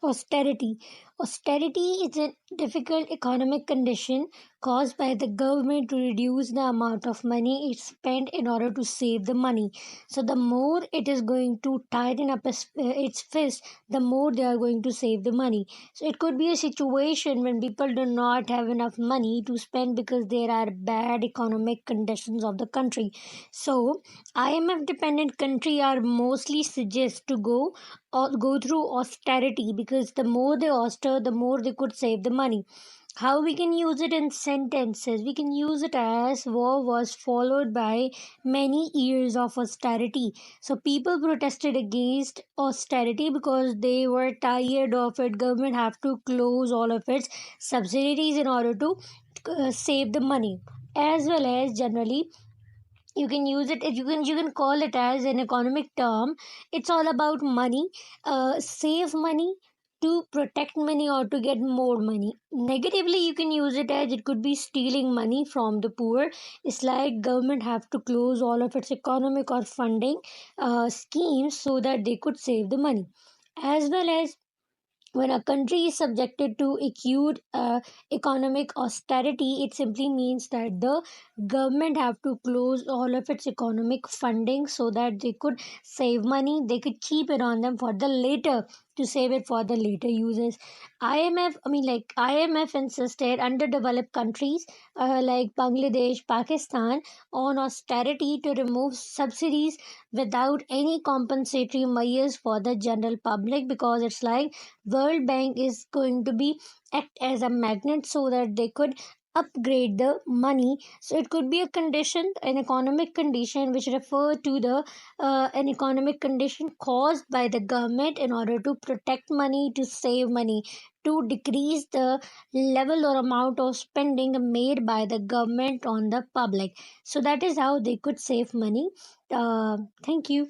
Austerity. Austerity is a difficult economic condition caused by the government to reduce the amount of money it spent in order to save the money. So, the more it is going to tighten up its fist, the more they are going to save the money. So, it could be a situation when people do not have enough money to spend because there are bad economic conditions of the country. So, IMF dependent country are mostly suggest to go through austerity because the more they auster, the more they could save the money. How we can use it in sentences? We can use it as war was followed by many years of austerity. So people protested against austerity because they were tired of it. Government have to close all of its subsidiaries in order to save the money, as well as generally you can use it, you can call it as an economic term. It's all about money. Save money to protect money or to get more money. Negatively, you can use it as it could be stealing money from the poor. It's like government have to close all of its economic or funding schemes so that they could save the money. As well as when a country is subjected to acute economic austerity, it simply means that the government have to close all of its economic funding so that they could save money. They could keep it on them for the later, to save it for the later uses. IMF insisted underdeveloped countries like Bangladesh, Pakistan on austerity to remove subsidies without any compensatory measures for the general public, because it's like World Bank is going to be act as a magnet so that they could upgrade the money. So it could be a condition, an economic condition, which refer to the an economic condition caused by the government in order to protect money, to save money, to decrease the level or amount of spending made by the government on the public. So that is how they could save money. Thank you.